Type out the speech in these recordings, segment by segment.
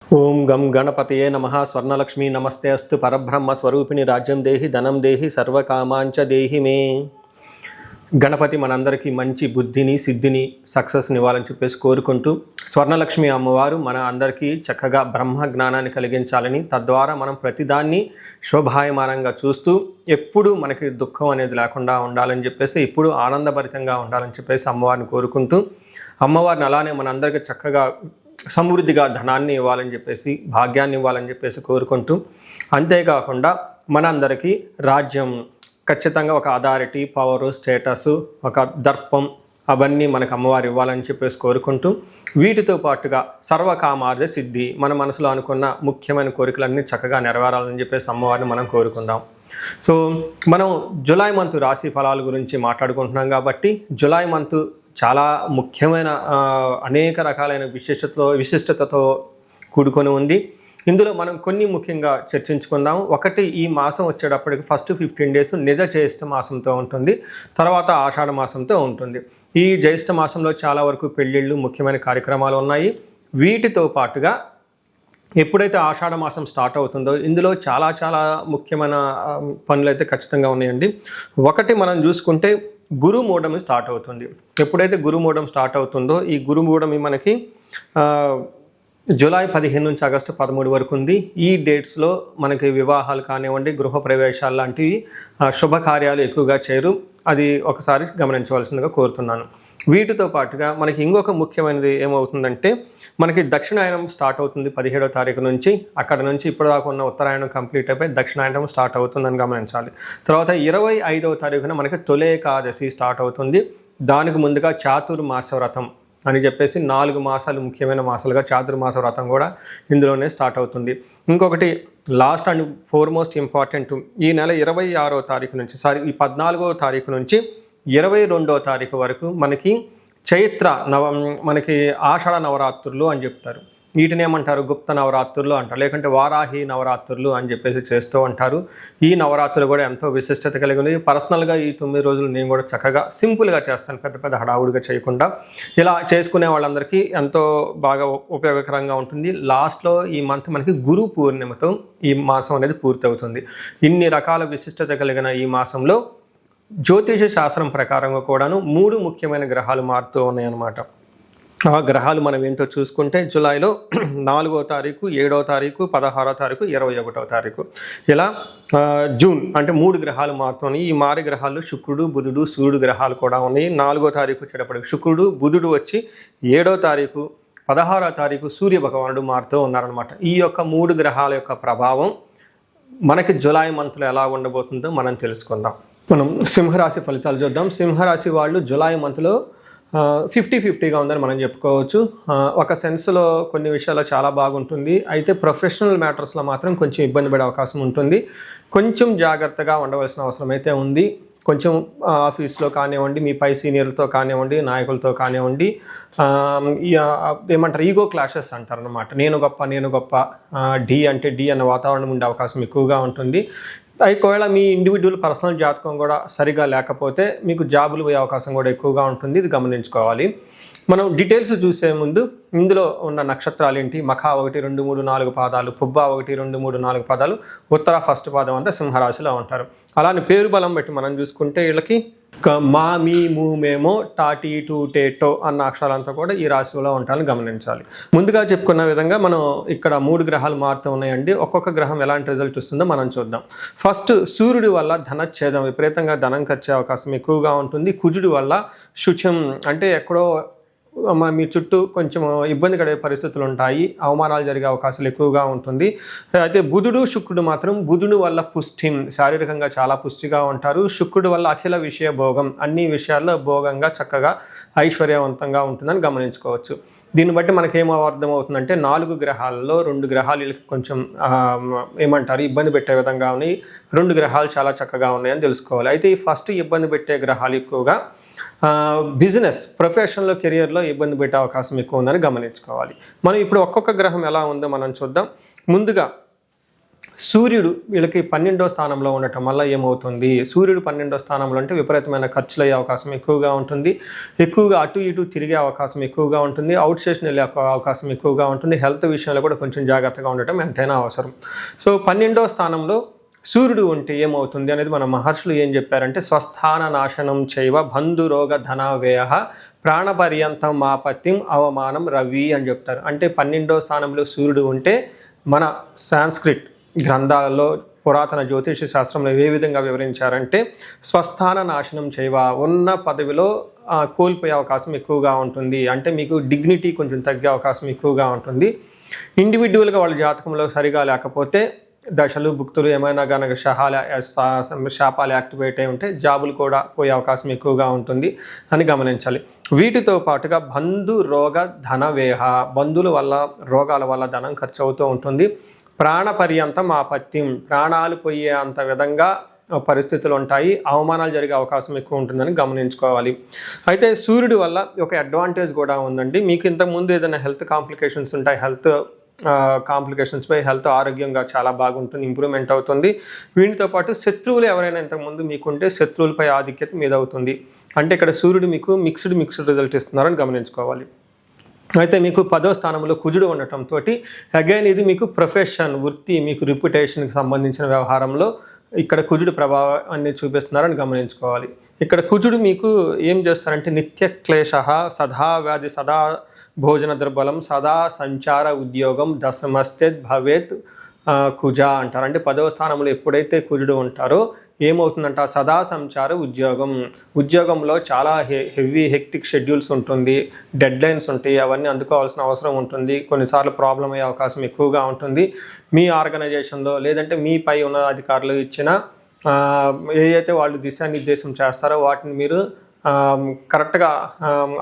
ఓం గం గణపతయే నమః. స్వర్ణలక్ష్మి నమస్తే అస్తు. పరబ్రహ్మ స్వరూపిణి రాజ్యం దేహి ధనం దేహి సర్వకామాంచ దేహి మే. గణపతి మనందరికీ మంచి బుద్ధిని సిద్ధిని సక్సెస్ని ఇవ్వాలని చెప్పేసి కోరుకుంటూ, స్వర్ణలక్ష్మి అమ్మవారు మన అందరికీ చక్కగా బ్రహ్మ జ్ఞానాన్ని కలిగించాలని, తద్వారా మనం ప్రతిదాన్ని శోభాయమానంగా చూస్తూ ఎప్పుడు మనకి దుఃఖం అనేది లేకుండా ఉండాలని చెప్పేసి, ఎప్పుడు ఆనందభరితంగా ఉండాలని చెప్పేసి అమ్మవారిని కోరుకుంటూ, అమ్మవారిని అలానే మనందరికీ చక్కగా సమృద్ధిగా ధనాన్ని ఇవ్వాలని చెప్పేసి, భాగ్యాన్ని ఇవ్వాలని చెప్పేసి కోరుకుంటూ, అంతేకాకుండా మనందరికీ రాజ్యం ఖచ్చితంగా ఒక అథారిటీ, పవరు, స్టేటస్, ఒక దర్పం అవన్నీ మనకు అమ్మవారు ఇవ్వాలని చెప్పేసి కోరుకుంటూ, వీటితో పాటుగా సర్వకామార్థ సిద్ధి, మన మనసులో అనుకున్న ముఖ్యమైన కోరికలన్నీ చక్కగా నెరవేరాలని చెప్పేసి అమ్మవారిని మనం కోరుకుందాం. సో మనం జూలై మంత్ రాశి ఫలాల గురించి మాట్లాడుకుంటున్నాం కాబట్టి, జూలై మంత్ చాలా ముఖ్యమైన అనేక రకాలైన విశిష్టతతో కూడుకొని ఉంది. ఇందులో మనం కొన్ని ముఖ్యంగా చర్చించుకుందాం. ఒకటి, ఈ మాసం వచ్చేటప్పటికి ఫస్ట్ 15 డేస్ నిజ జ్యేష్ఠ మాసంతో ఉంటుంది, తర్వాత ఆషాఢ మాసంతో ఉంటుంది. ఈ జ్యేష్ఠ మాసంలో చాలా వరకు పెళ్ళిళ్ళు, ముఖ్యమైన కార్యక్రమాలు ఉన్నాయి. వీటితో పాటుగా ఎప్పుడైతే ఆషాఢ మాసం స్టార్ట్ అవుతుందో ఇందులో చాలా చాలా ముఖ్యమైన పనులు అయితే ఖచ్చితంగా ఉన్నాయండి. ఒకటి మనం చూసుకుంటే గురుమూఢమి స్టార్ట్ అవుతుంది. ఎప్పుడైతే గురుమూఢం స్టార్ట్ అవుతుందో, ఈ గురుమూఢమి మనకి జూలై 15 నుంచి ఆగస్టు 13 వరకు ఉంది. ఈ డేట్స్లో మనకి వివాహాలు కానివ్వండి, గృహప్రవేశాలు లాంటివి శుభకార్యాలు ఎక్కువగా చేయరు. అది ఒకసారి గమనించవలసిందిగా కోరుతున్నాను. వీటితో పాటుగా మనకి ఇంకొక ముఖ్యమైనది ఏమవుతుందంటే, మనకి దక్షిణాయనం స్టార్ట్ అవుతుంది 17వ తారీఖు నుంచి. అక్కడ నుంచి ఇప్పటిదాకా ఉన్న ఉత్తరాయణం కంప్లీట్ అయిపోయి దక్షిణాయనం స్టార్ట్ అవుతుందని గమనించాలి. తర్వాత 25వ తారీఖున మనకి తొలి ఏకాదశి స్టార్ట్ అవుతుంది. దానికి ముందుగా చాతుర్మాస వ్రతం అని చెప్పేసి 4 మాసాలు ముఖ్యమైన మాసాలుగా చాతుర్మాస వ్రతం కూడా ఇందులోనే స్టార్ట్ అవుతుంది. ఇంకొకటి లాస్ట్ అండ్ ఫోర్మోస్ట్ ఇంపార్టెంట్, ఈ నెల 26వ తారీఖు నుంచి ఈ 14వ తారీఖు నుంచి 22వ తారీఖు వరకు మనకి మనకి ఆషాఢ నవరాత్రులు అని చెప్తారు. వీటిని ఏమంటారు? గుప్త నవరాత్రులు అంటారు, లేకుంటే వారాహి నవరాత్రులు అని చెప్పేసి చేస్తూ ఉంటారు. ఈ నవరాత్రులు కూడా ఎంతో విశిష్టత కలిగి ఉంది. పర్సనల్గా ఈ 9 రోజులు నేను కూడా చక్కగా సింపుల్గా చేస్తాను, పెద్ద పెద్ద హడావుడిగా చేయకుండా. ఇలా చేసుకునే వాళ్ళందరికీ ఎంతో బాగా ఉపయోగకరంగా ఉంటుంది. లాస్ట్లో ఈ మంత్ మనకి గురు పూర్ణిమతో ఈ మాసం అనేది పూర్తవుతుంది. ఇన్ని రకాల విశిష్టత కలిగిన ఈ మాసంలో జ్యోతిష శాస్త్రం ప్రకారంగా కూడాను 3 ముఖ్యమైన గ్రహాలు మారుతూ ఉన్నాయన్నమాట. ఆ గ్రహాలు మనం ఏంటో చూసుకుంటే, జూలైలో 4వ తారీఖు, 7వ తారీఖు, 16వ తారీఖు, 21వ తారీఖు, ఇలా జూన్ అంటే 3 గ్రహాలు మారుతున్నాయి. ఈ మారి గ్రహాలు శుక్రుడు, బుధుడు, సూర్యుడు గ్రహాలు కూడా ఉన్నాయి. 4వ తారీఖు వచ్చేటప్పటికి శుక్రుడు, బుధుడు వచ్చి 7వ తారీఖు, 16వ తారీఖు సూర్య భగవానుడు మారుతూ ఉన్నారనమాట. ఈ యొక్క 3 గ్రహాల యొక్క ప్రభావం మనకి జూలై మంత్లో ఎలా ఉండబోతుందో మనం తెలుసుకుందాం. మనం సింహరాశి ఫలితాలు చూద్దాం. సింహరాశి వాళ్ళు జూలై మంత్లో 50-50గా ఉందని మనం చెప్పుకోవచ్చు. ఒక సెన్స్లో కొన్ని విషయాల్లో చాలా బాగుంటుంది. అయితే ప్రొఫెషనల్ మ్యాటర్స్లో మాత్రం కొంచెం ఇబ్బంది పడే అవకాశం ఉంటుంది. కొంచెం జాగ్రత్తగా ఉండవలసిన అవసరం అయితే ఉంది. కొంచెం ఆఫీస్లో కానివ్వండి, మీ పై సీనియర్లతో కానివ్వండి, నాయకులతో కానివ్వండి, ఏమంటారు, ఈగో క్లాషెస్ అంటారు అనమాట. నేను గొప్ప, డి అంటే డి అన్న వాతావరణం ఉండే అవకాశం ఎక్కువగా ఉంటుంది. ఒకవేళ మీ ఇండివిజువల్ పర్సనల్ జాతకం కూడా సరిగా లేకపోతే మీకు జాబులు పోయే అవకాశం కూడా ఎక్కువగా ఉంటుంది. ఇది గమనించుకోవాలి. మనం డీటెయిల్స్ చూసే ముందు ఇందులో ఉన్న నక్షత్రాలు ఏంటి? మఖ 1, 2, 3, 4 పాదాలు, పుబ్బ 1, 2, 3, 4 పాదాలు, ఉత్తర ఫస్ట్ పాదం అంతా సింహరాశిలో ఉంటారు. అలానే పేరు బలం బట్టి మనం చూసుకుంటే వీళ్ళకి మా, మీ, ము, మేమో, టా, టీ, టు, టే, టో అన్న అక్షరాలంతా కూడా ఈ రాశిలో ఉంటారని గమనించాలి. ముందుగా చెప్పుకున్న విధంగా మనం ఇక్కడ 3 గ్రహాలు మారుతూ ఉన్నాయండి. ఒక్కొక్క గ్రహం ఎలాంటి రిజల్ట్ వస్తుందో మనం చూద్దాం. ఫస్ట్, సూర్యుడి వల్ల ధనచ్ఛేదం, విపరీతంగా ధనం ఖర్చే అవకాశం ఎక్కువగా ఉంటుంది. కుజుడి వల్ల శుచం అంటే ఎక్కడో మీ చుట్టూ కొంచెం ఇబ్బంది పడే పరిస్థితులు ఉంటాయి, అవమానాలు జరిగే అవకాశాలు ఎక్కువగా ఉంటుంది. అయితే బుధుడు, శుక్రుడు మాత్రం, బుధుడు వల్ల పుష్టి, శారీరకంగా చాలా పుష్టిగా ఉంటారు. శుక్రుడు వల్ల అఖిల విషయ భోగం, అన్ని విషయాల్లో భోగంగా చక్కగా ఐశ్వర్యవంతంగా ఉంటుందని గమనించుకోవచ్చు. దీన్ని బట్టి మనకేమో అర్థమవుతుందంటే 4 గ్రహాలలో 2 గ్రహాలు వీళ్ళకి కొంచెం ఏమంటారు, ఇబ్బంది పెట్టే విధంగా ఉన్నాయి. 2 గ్రహాలు చాలా చక్కగా ఉన్నాయని తెలుసుకోవాలి. అయితే ఈ ఫస్ట్ ఇబ్బంది పెట్టే గ్రహాలు ఎక్కువగా బిజినెస్, ప్రొఫెషన్లో, కెరియర్లో ఇబ్బంది పెట్టే అవకాశం ఎక్కువ ఉందని గమనించుకోవాలి. మనం ఇప్పుడు ఒక్కొక్క గ్రహం ఎలా ఉందో మనం చూద్దాం. ముందుగా సూర్యుడు వీళ్ళకి 12వ స్థానంలో ఉండటం వల్ల ఏమవుతుంది, సూర్యుడు 12వ స్థానంలో అంటే విపరీతమైన ఖర్చులు అయ్యే అవకాశం ఎక్కువగా ఉంటుంది, ఎక్కువగా అటు ఇటు తిరిగే అవకాశం ఎక్కువగా ఉంటుంది, అవుట్ స్టేషన్ వెళ్ళే అవకాశం ఎక్కువగా ఉంటుంది, హెల్త్ విషయంలో కూడా కొంచెం జాగ్రత్తగా ఉండటం ఎంతైనా అవసరం. సో 12వ స్థానంలో సూర్యుడు ఉంటే ఏమవుతుంది అనేది మన మహర్షులు ఏం చెప్పారంటే, స్వస్థాన నాశనం చైవ బంధురోగ ధనావ్యయ ప్రాణపర్యంతం మాపత్యం అవమానం రవి అని చెప్తారు. అంటే 12వ స్థానంలో సూర్యుడు ఉంటే మన సాంస్క్రిట్ గ్రంథాలలో పురాతన జ్యోతిష శాస్త్రంలో ఏ విధంగా వివరించారంటే, స్వస్థాన నాశనం చేయవ, ఉన్న పదవిలో కోల్పోయే అవకాశం ఎక్కువగా ఉంటుంది, అంటే మీకు డిగ్నిటీ కొంచెం తగ్గే అవకాశం ఎక్కువగా ఉంటుంది. ఇండివిజువల్గా వాళ్ళ జాతకంలో సరిగా లేకపోతే దశలు భుక్తులు ఏమైనా కనుక శాపాలు యాక్టివేట్ అయి ఉంటే జాబులు కూడా పోయే అవకాశం ఎక్కువగా ఉంటుంది అని గమనించాలి. వీటితో పాటుగా బంధు రోగ ధన వేహ, బంధువుల వల్ల రోగాల వల్ల ధనం ఖర్చు అవుతూ ఉంటుంది. ప్రాణపర్యంతం ఆపత్యం, ప్రాణాలు పోయే అంత విధంగా పరిస్థితులు ఉంటాయి, అవమానాలు జరిగే అవకాశం ఎక్కువ ఉంటుందని గమనించుకోవాలి. అయితే సూర్యుడి వల్ల ఒక అడ్వాంటేజ్ కూడా ఉందండి. మీకు ఇంతకుముందు ఏదైనా హెల్త్ కాంప్లికేషన్స్ ఉంటాయి, హెల్త్ కాంప్లికేషన్స్పై హెల్త్ ఆరోగ్యంగా చాలా బాగుంటుంది, ఇంప్రూవ్మెంట్ అవుతుంది. వీటితో పాటు శత్రువులు ఎవరైనా ఇంతకుముందు మీకుంటే శత్రువులపై ఆధిక్యత మీద అవుతుంది. అంటే ఇక్కడ సూర్యుడు మీకు మిక్స్డ్ రిజల్ట్ ఇస్తున్నారని గమనించాలి. అయితే మీకు 10వ స్థానంలో కుజుడు ఉండటంతో అగైన్ ఇది మీకు ప్రొఫెషన్, వృత్తి, మీకు రిప్యుటేషన్కి సంబంధించిన వ్యవహారంలో ఇక్కడ కుజుడు ప్రభావాన్ని చూపిస్తున్నారని గమనించుకోవాలి. ఇక్కడ కుజుడు మీకు ఏం చేస్తారంటే, నిత్య క్లేశ సదా వ్యాధి సదా భోజన దుర్బలం సదా సంచార ఉద్యోగం దశమస్తేత్ భవేత్ కుజ అంటారు. అంటే 10వ స్థానంలో ఎప్పుడైతే కుజుడు ఉంటారో ఏమవుతుందంట, సదా సంచార ఉద్యోగంలో చాలా హెవీ హెక్టిక్ షెడ్యూల్స్ ఉంటుంది, డెడ్ లైన్స్ ఉంటాయి, అవన్నీ అందుకోవాల్సిన అవసరం ఉంటుంది, కొన్నిసార్లు ప్రాబ్లం అయ్యే అవకాశం ఎక్కువగా ఉంటుంది. మీ ఆర్గనైజేషన్లో లేదంటే మీపై ఉన్న అధికారులు ఇచ్చిన ఏదైతే వాళ్ళు దిశానిర్దేశం చేస్తారో వాటిని మీరు కరెక్ట్గా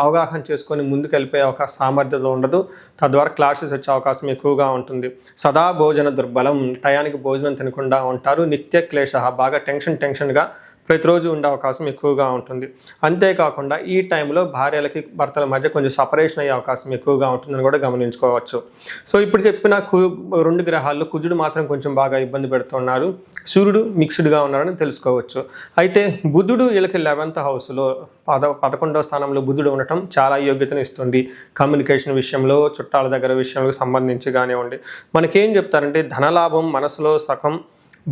అవగాహన చేసుకొని ముందుకు వెళ్ళిపోయే ఒక సామర్థ్యత ఉండదు, తద్వారా క్లాషెస్ వచ్చే అవకాశం ఎక్కువగా ఉంటుంది. సదా భోజన దుర్బలం, టయానికి భోజనం తినకుండా ఉంటారు. నిత్య క్లేశ, బాగా టెన్షన్గా ప్రతిరోజు ఉండే అవకాశం ఎక్కువగా ఉంటుంది. అంతేకాకుండా ఈ టైంలో భార్యలకి భర్తల మధ్య కొంచెం సపరేషన్ అయ్యే అవకాశం ఎక్కువగా ఉంటుందని కూడా గమనించుకోవచ్చు. సో ఇప్పుడు చెప్పిన 2 గ్రహాల్లో కుజుడు మాత్రం కొంచెం బాగా ఇబ్బంది పెడుతున్నారు, సూర్యుడు మిక్స్డ్గా ఉన్నారని తెలుసుకోవచ్చు. అయితే బుధుడు వీళ్ళకి 11th హౌస్లో 11వ స్థానంలో బుధుడు ఉండటం చాలా యోగ్యతను ఇస్తుంది. కమ్యూనికేషన్ విషయంలో, చుట్టాల దగ్గర విషయంలో సంబంధించి కానివ్వండి. మనకేం చెప్తారంటే, ధనలాభం మనసులో సఖం,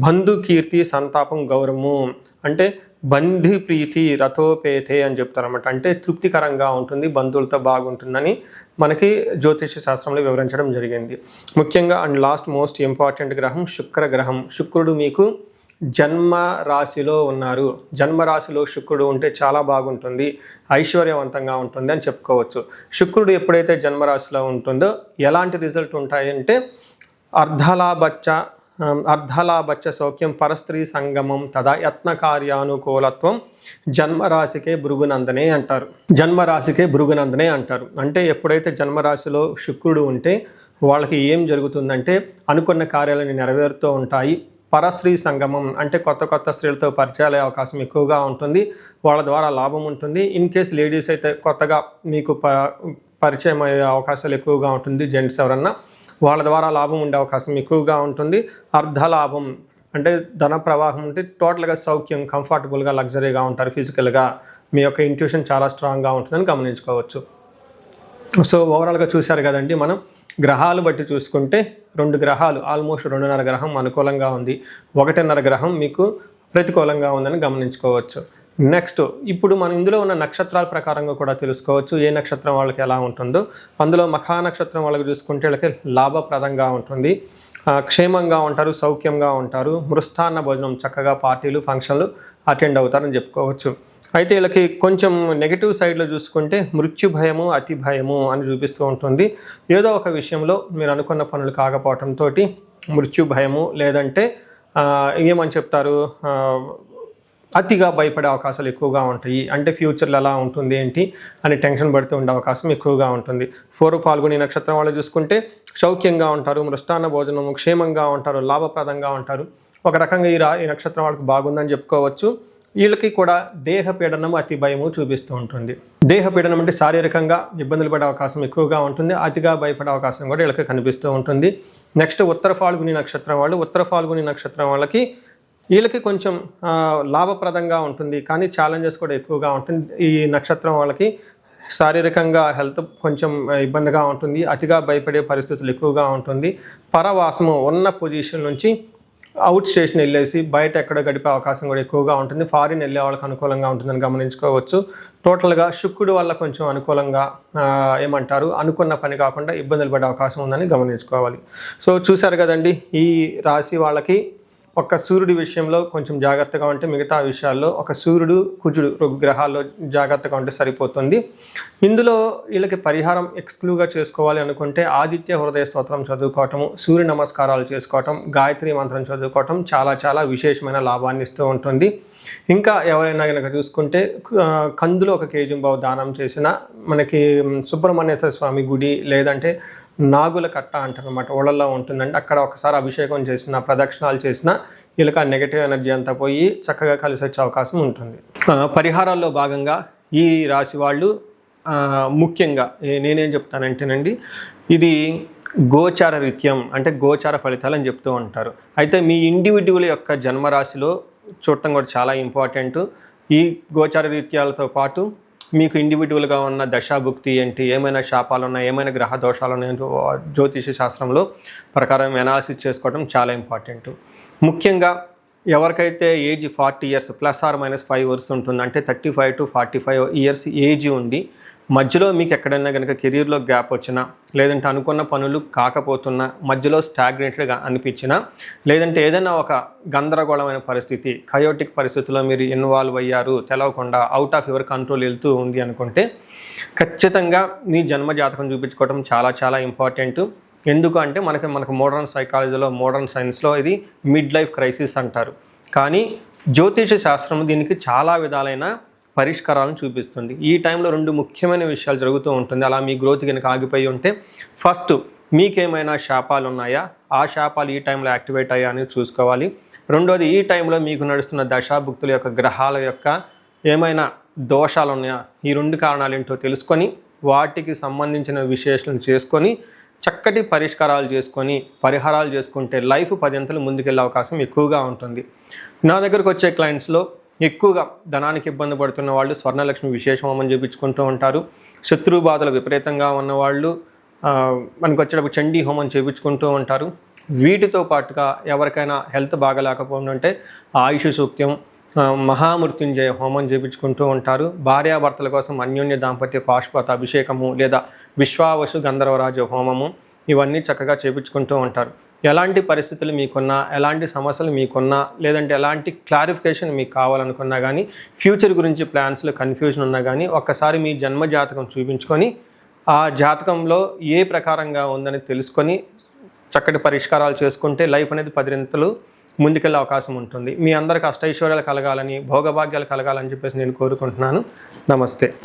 బంధు కీర్తి సంతాపం గౌరవము, అంటే బంధు ప్రీతి రథోపేతే అని చెప్తారన్నమాట. అంటే తృప్తికరంగా ఉంటుంది, బంధువులతో బాగుంటుందని మనకి జ్యోతిష శాస్త్రంలో వివరించడం జరిగింది. ముఖ్యంగా అండ్ లాస్ట్ మోస్ట్ ఇంపార్టెంట్ గ్రహం శుక్ర గ్రహం. శుక్రుడు మీకు జన్మ రాశిలో ఉన్నారు. జన్మరాశిలో శుక్రుడు ఉంటే చాలా బాగుంటుంది, ఐశ్వర్యవంతంగా ఉంటుంది అని చెప్పుకోవచ్చు. శుక్రుడు ఎప్పుడైతే జన్మరాశిలో ఉంటుందో ఎలాంటి రిజల్ట్ ఉంటాయంటే, అర్ధలాభచ్చ సౌఖ్యం పరస్త్రీ సంగమం తదా యత్న కార్యానుకూలత్వం జన్మరాశికే భృగునందనే అంటారు. అంటే ఎప్పుడైతే జన్మరాశిలో శుక్రుడు ఉంటే వాళ్ళకి ఏం జరుగుతుందంటే, అనుకున్న కార్యాలను నెరవేరుతూ ఉంటాయి. పరస్త్రీ సంగమం అంటే కొత్త స్త్రీలతో పరిచయాలే అవకాశం ఎక్కువగా ఉంటుంది, వాళ్ళ ద్వారా లాభం ఉంటుంది. ఇన్ కేస్ లేడీస్ అయితే కొత్తగా మీకు పరిచయం అయ్యే అవకాశాలు ఎక్కువగా ఉంటుంది, జెంట్స్ ఎవరన్నా వాళ్ళ ద్వారా లాభం ఉండే అవకాశం ఎక్కువగా ఉంటుంది. అర్ధలాభం అంటే ధన ప్రవాహం ఉంటే టోటల్గా సౌఖ్యం, కంఫర్టబుల్గా, లగ్జరీగా ఉంటారు. ఫిజికల్గా మీ యొక్క ఇంట్యూషన్ చాలా స్ట్రాంగ్గా ఉంటుందని గమనించుకోవచ్చు. సో ఓవరాల్గా చూశారు కదండి, మనం గ్రహాలు బట్టి చూసుకుంటే 2 గ్రహాలు ఆల్మోస్ట్ 2.5 గ్రహం అనుకూలంగా ఉంది, 1.5 గ్రహం మీకు ప్రతికూలంగా ఉందని గమనించుకోవచ్చు. నెక్స్ట్ ఇప్పుడు మనం ఇందులో ఉన్న నక్షత్రాల ప్రకారంగా కూడా తెలుసుకోవచ్చు ఏ నక్షత్రం వాళ్ళకి ఎలా ఉంటుందో. అందులో మఖా నక్షత్రం వాళ్ళకి చూసుకుంటే వీళ్ళకి లాభప్రదంగా ఉంటుంది, క్షేమంగా ఉంటారు, సౌఖ్యంగా ఉంటారు, మృష్టాన్న భోజనం, చక్కగా పార్టీలు ఫంక్షన్లు అటెండ్ అవుతారని చెప్పుకోవచ్చు. అయితే వీళ్ళకి కొంచెం నెగిటివ్ సైడ్లో చూసుకుంటే మృత్యు భయము, అతి భయము అని చూపిస్తూ ఉంటుంది. ఏదో ఒక విషయంలో మీరు అనుకున్న పనులు కాకపోవడంతో మృత్యు భయము, లేదంటే ఏమని చెప్తారు, అతిగా భయపడే అవకాశాలు ఎక్కువగా ఉంటాయి. అంటే ఫ్యూచర్లో ఎలా ఉంటుంది ఏంటి అని టెన్షన్ పడుతూ ఉండే అవకాశం ఎక్కువగా ఉంటుంది. 4 పాల్గొని నక్షత్రం వాళ్ళు చూసుకుంటే సౌఖ్యంగా ఉంటారు, మృష్టాన్న భోజనము, క్షేమంగా ఉంటారు, లాభప్రదంగా ఉంటారు. ఒక రకంగా ఈ నక్షత్రం వాళ్ళకి బాగుందని చెప్పుకోవచ్చు. వీళ్ళకి కూడా దేహపీడనం, అతి భయము చూపిస్తూ ఉంటుంది. దేహపీడనం అంటే శారీరకంగా ఇబ్బందులు పడే అవకాశం ఎక్కువగా ఉంటుంది, అతిగా భయపడే అవకాశం కూడా వీళ్ళకి కనిపిస్తూ ఉంటుంది. నెక్స్ట్ ఉత్తర ఫాల్గుని నక్షత్రం వాళ్ళు, ఉత్తర ఫాల్గుని నక్షత్రం వీళ్ళకి కొంచెం లాభప్రదంగా ఉంటుంది, కానీ ఛాలెంజెస్ కూడా ఎక్కువగా ఉంటుంది. ఈ నక్షత్రం వాళ్ళకి శారీరకంగా హెల్త్ కొంచెం ఇబ్బందిగా ఉంటుంది, అతిగా భయపడే పరిస్థితులు ఎక్కువగా ఉంటుంది. పరవాసము ఉన్న పొజిషన్ నుంచి అవుట్ స్టేషన్ వెళ్ళేసి బయట ఎక్కడ గడిపే అవకాశం కూడా ఎక్కువగా ఉంటుంది. ఫారిన్ వెళ్ళే వాళ్ళకి అనుకూలంగా ఉంటుందని గమనించుకోవచ్చు. టోటల్గా శుక్రుడు వల్ల కొంచెం అనుకూలంగా అనుకున్న పని కాకుండా ఇబ్బందులు పడే అవకాశం ఉందని గమనించుకోవాలి. సో చూశారు కదండి, ఈ రాశి వాళ్ళకి ఒక్క సూర్యుడి విషయంలో కొంచెం జాగ్రత్తగా ఉంటే మిగతా విషయాల్లో ఒక సూర్యుడు కుజుడు గ్రహాల్లో జాగ్రత్తగా ఉంటే సరిపోతుంది. ఇందులో వీళ్ళకి పరిహారం ఎక్స్క్లూవ్గా చేసుకోవాలి అనుకుంటే ఆదిత్య హృదయ స్తోత్రం చదువుకోవటము, సూర్య నమస్కారాలు చేసుకోవటం, గాయత్రి మంత్రం చదువుకోవటం చాలా చాలా విశేషమైన లాభాన్ని ఇస్తూ ఉంటుంది. ఇంకా ఎవరైనా కనుక చూసుకుంటే కందులో 1 కేజీ దానం చేసిన మనకి సుబ్రహ్మణ్యేశ్వర స్వామి గుడి లేదంటే నాగుల కట్ట అంటారనమాట, ఓళ్ళల్లో ఉంటుందండి. అక్కడ ఒకసారి అభిషేకం చేసిన ప్రదక్షిణాలు చేసిన వీళ్ళకి ఆ నెగటివ్ ఎనర్జీ అంతా పోయి చక్కగా కలిసి వచ్చే అవకాశం ఉంటుంది. పరిహారాల్లో భాగంగా ఈ రాశి వాళ్ళు ముఖ్యంగా నేనేం చెప్తానంటేనండి, ఇది గోచార రీత్యం అంటే గోచార ఫలితాలు అని చెప్తూ ఉంటారు. అయితే మీ ఇండివిడ్యువల్ యొక్క జన్మరాశిలో చూడటం కూడా చాలా ఇంపార్టెంట్. ఈ గోచార రీత్యాలతో పాటు మీకు ఇండివిడ్యువల్గా ఉన్న దశాభుక్తి ఏంటి, ఏమైనా శాపాలు ఉన్నాయి, ఏమైనా గ్రహ దోషాలు ఉన్నాయంటూ జ్యోతిష శాస్త్రంలో ప్రకారం అనాలిసిస్ చేసుకోవడం చాలా ఇంపార్టెంట్. ముఖ్యంగా ఎవరికైతే ఏజ్ 40 years ±5 years ఉంటుంది, అంటే 35 to 45 years ఏజ్ ఉండి మధ్యలో మీకు ఎక్కడైనా కనుక కెరీర్లో గ్యాప్ వచ్చినా, లేదంటే అనుకున్న పనులు కాకపోతున్నా, మధ్యలో స్టాగ్నేట్గా అనిపించినా, లేదంటే ఏదైనా ఒక గందరగోళమైన పరిస్థితి, కయోటిక్ పరిస్థితిలో మీరు ఇన్వాల్వ్ అయ్యారు, తెలవకుండా అవుట్ ఆఫ్ యువర్ కంట్రోల్ వెళ్తూ ఉంది అనుకుంటే ఖచ్చితంగా మీ జన్మ జాతకం చూపించుకోవడం చాలా చాలా ఇంపార్టెంట్. ఎందుకు అంటే మనకు మోడర్న్ సైకాలజీలో, మోడర్న్ సైన్స్లో ఇది మిడ్ లైఫ్ క్రైసిస్ అంటారు. కానీ జ్యోతిష శాస్త్రం దీనికి చాలా విధాలైన పరిష్కారాలను చూపిస్తుంది. ఈ టైంలో 2 ముఖ్యమైన విషయాలు జరుగుతూ ఉంటుంది. అలా మీ గ్రోత్ కనుక ఆగిపోయి ఉంటే, ఫస్ట్ మీకేమైనా శాపాలు ఉన్నాయా, ఆ శాపాలు ఈ టైంలో యాక్టివేట్ అయ్యా అని చూసుకోవాలి. రెండోది, ఈ టైంలో మీకు నడుస్తున్న దశాభుక్తుల యొక్క గ్రహాల యొక్క ఏమైనా దోషాలు ఉన్నాయా, ఈ 2 కారణాలు ఏంటో తెలుసుకొని వాటికి సంబంధించిన విశ్లేషణ చేసుకొని చక్కటి పరిష్కారాలు చేసుకొని పరిహారాలు చేసుకుంటే లైఫ్ 10 అంతలు ముందుకెళ్ళే అవకాశం ఎక్కువగా ఉంటుంది. నా దగ్గరకు వచ్చే క్లయింట్స్లో ఎక్కువగా ధనానికి ఇబ్బంది పడుతున్న వాళ్ళు స్వర్ణలక్ష్మి విశేష హోమం చేయించుకుంటూ ఉంటారు. శత్రు బాధలు విపరీతంగా ఉన్నవాళ్ళు మనకు వచ్చేటప్పుడు చండీ హోమం చేయించుకుంటూ ఉంటారు. వీటితో పాటుగా ఎవరికైనా హెల్త్ బాగలేకపోతుంటే ఆయుష్ సూక్త్యం, మహామృత్యుంజయ హోమం చేయించుకుంటూ ఉంటారు. భార్యాభర్తల కోసం అన్యోన్య దాంపత్య పాశుపత అభిషేకము లేదా విశ్వావసు గంధర్వరాజ హోమము ఇవన్నీ చక్కగా చేయించుకుంటూ ఉంటారు. ఎలాంటి పరిస్థితులు మీకున్నా, ఎలాంటి సమస్యలు మీకున్నా, లేదంటే ఎలాంటి క్లారిఫికేషన్ మీకు కావాలనుకున్నా కానీ, ఫ్యూచర్ గురించి ప్లాన్స్లో కన్ఫ్యూజన్ ఉన్నా కానీ ఒక్కసారి మీ జన్మ జాతకం చూపించుకొని ఆ జాతకంలో ఏ ప్రకారంగా ఉందని తెలుసుకొని చక్కటి పరిష్కారాలు చేసుకుంటే లైఫ్ అనేది 10 అంతలు ముందుకెళ్ళే అవకాశం ఉంటుంది. మీ అందరికీ అష్టైశ్వర్యాలు కలగాలని, భోగభాగ్యాలు కలగాలని చెప్పేసి నేను కోరుకుంటున్నాను. నమస్తే.